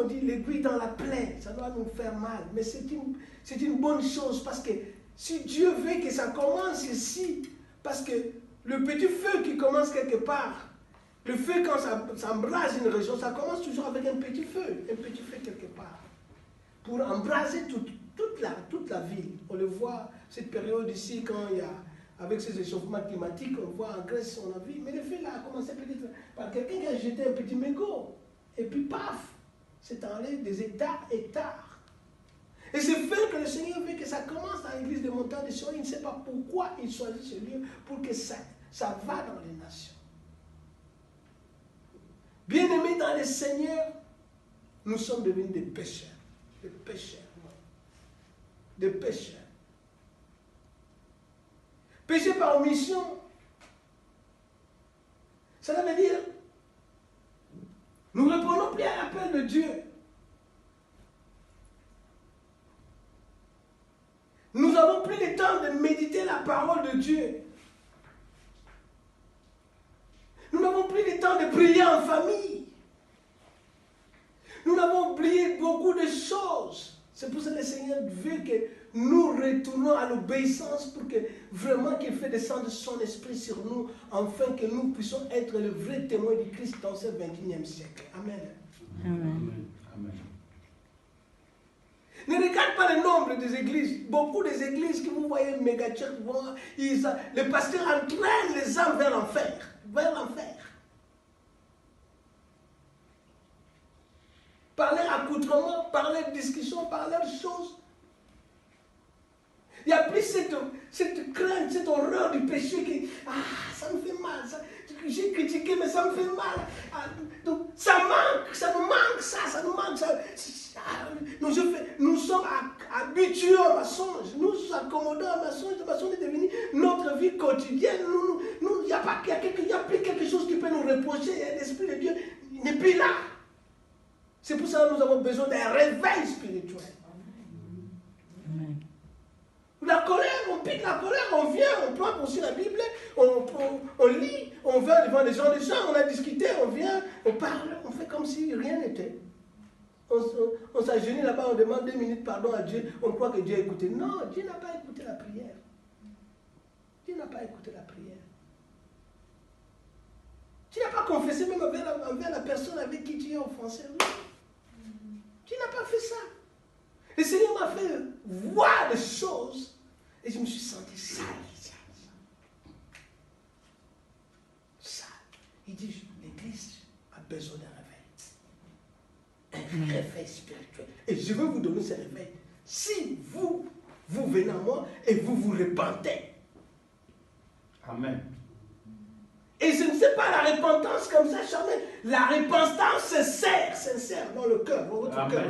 on dit, l'aiguille dans la plaie, ça doit nous faire mal. Mais c'est une bonne chose parce que si Dieu veut que ça commence ici, parce que le petit feu qui commence quelque part, le feu quand ça embrase une région, ça commence toujours avec un petit feu quelque part, pour embraser toute la ville. On le voit, cette période ici, quand il y a, avec ces échauffements climatiques, on voit en Grèce, on a vu, mais le feu là a commencé peut-être par quelqu'un qui a jeté un petit mégot, et puis paf, c'est enlevé des hectares. Et c'est fait que le Seigneur veut que ça commence dans l'église de Montagne de Sion. Il ne sait pas pourquoi il choisit ce lieu, pour que ça va dans les nations. Bien-aimés dans le Seigneur, nous sommes devenus des pécheurs. Des pécheurs. Des pécheurs. Péché par omission, cela veut dire, nous ne répondons plus à l'appel de Dieu. Nous n'avons plus le temps de méditer la parole de Dieu. Nous n'avons plus le temps de prier en famille. Nous avons oublié beaucoup de choses. C'est pour ça que le Seigneur veut que nous retournons à l'obéissance pour que vraiment qu'il fait descendre son esprit sur nous, afin que nous puissions être le vrai témoin du Christ dans ce 21e siècle. Amen. Amen. Amen. Ne regarde pas le nombre des églises. Beaucoup des églises que vous voyez, méga church, les pasteurs entraînent les âmes vers l'enfer. Vers l'enfer. Par leur accoutrement, par leur discussion, par leurs choses. Il n'y a plus cette crainte, cette horreur du péché qui, ça me fait mal, j'ai critiqué, mais ça me fait mal. Donc, ça nous manque ça. Nous sommes habitués au mensonge, nous nous accommodons au mensonge, le mensonge est devenu notre vie quotidienne. Il n'y a plus quelque chose qui peut nous reprocher, l'Esprit de Dieu n'est plus là. C'est pour ça que nous avons besoin d'un réveil spirituel. La colère, on pique la colère, on vient, on prend aussi la Bible, on lit, on va devant les gens, on a discuté, on vient, on parle, on fait comme si rien n'était. On s'agenouille là-bas, on demande 2 minutes pardon à Dieu, on croit que Dieu a écouté. Non, Dieu n'a pas écouté la prière. Dieu n'a pas écouté la prière. Tu n'as pas confessé même envers la personne avec qui tu es offensé. Tu n'as pas fait ça. Le Seigneur m'a fait voir des choses et je me suis senti sale. Il dit, l'Église a besoin d'un réveil. Un réveil spirituel. Et je veux vous donner ce réveil. Si vous venez à moi et vous repentez. Amen. Et ce n'est pas la repentance comme ça, charmée. La repentance sincère dans le cœur, dans votre cœur.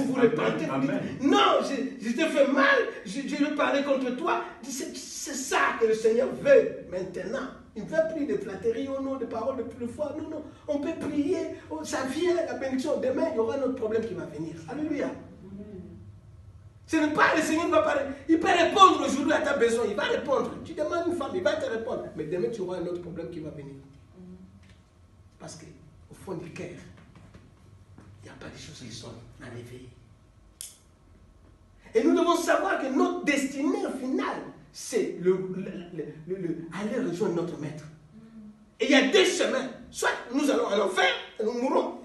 Vous repentez, vous dites, non, je t'ai fait mal, je veux parler contre toi. C'est ça que le Seigneur veut maintenant. Il ne veut plus de flatteries, non, de paroles de plus foi. Non, on peut prier, ça vient, la bénédiction. Demain, il y aura un autre problème qui va venir. Alléluia. Ce n'est pas le Seigneur qui va parler. Il peut répondre aujourd'hui à ta besoin. Il va répondre. Tu demandes une femme, il va te répondre. Mais demain, tu auras un autre problème qui va venir. Parce qu'au fond du cœur, il n'y a pas de choses qui sont enlevées. Et nous devons savoir que notre destinée finale, c'est aller rejoindre notre maître. Et il y a 2 chemins. Soit nous allons en enfer, et nous mourrons.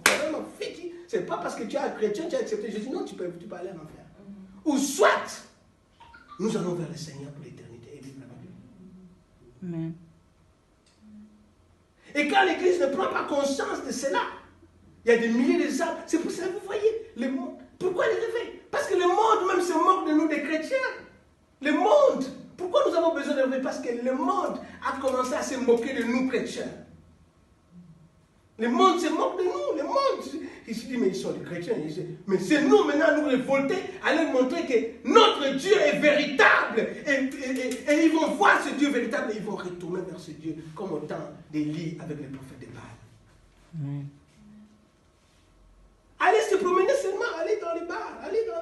Ce n'est pas parce que tu es un chrétien, tu as accepté Jésus. Non, tu peux aller en enfer. Ou soit, nous allons vers le Seigneur pour l'éternité et vivre avec lui. Amen. Et quand l'Église ne prend pas conscience de cela, il y a des milliers de âmes. C'est pour ça que vous voyez, le monde. Pourquoi les réveils? Parce que le monde même se moque de nous, des chrétiens. Le monde. Pourquoi nous avons besoin de réveil? Parce que le monde a commencé à se moquer de nous, chrétiens. Le monde se moque de nous, le monde. Il se dit, mais ils sont des chrétiens. Mais c'est nous maintenant à nous révolter, à leur montrer que notre Dieu est véritable. Et ils vont voir ce Dieu véritable et ils vont retourner vers ce Dieu, comme au temps d'Élie avec les prophètes de Baal. Allez se promener seulement, allez dans les bars, allez dans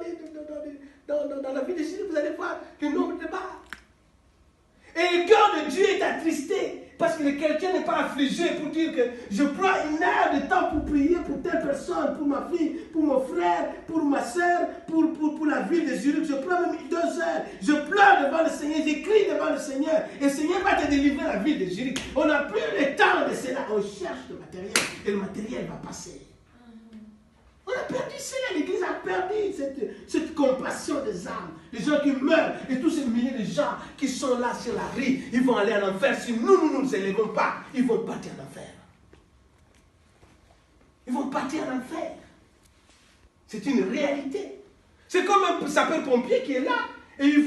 la ville de Jésus, vous allez voir le nombre de bars. Et le cœur de Dieu est attristé, parce que le chrétien n'est pas affligé pour dire que je prends une heure de temps pour prier pour telle personne, pour ma fille, pour mon frère, pour ma soeur, pour la ville de Zurich. Je prends même 2 heures. Je pleure devant le Seigneur, j'écris devant le Seigneur. Et le Seigneur va te délivrer la ville de Zurich. On n'a plus le temps de cela. On cherche le matériel et le matériel va passer. On a perdu cela, l'Église a perdu cette compassion des âmes. Les gens qui meurent et tous ces milliers de gens qui sont là sur la rue, ils vont aller en enfer. Si nous ne nous élevons pas, ils vont partir en enfer. Ils vont partir en enfer. C'est une réalité. C'est comme un sapeur-pompier qui est là et il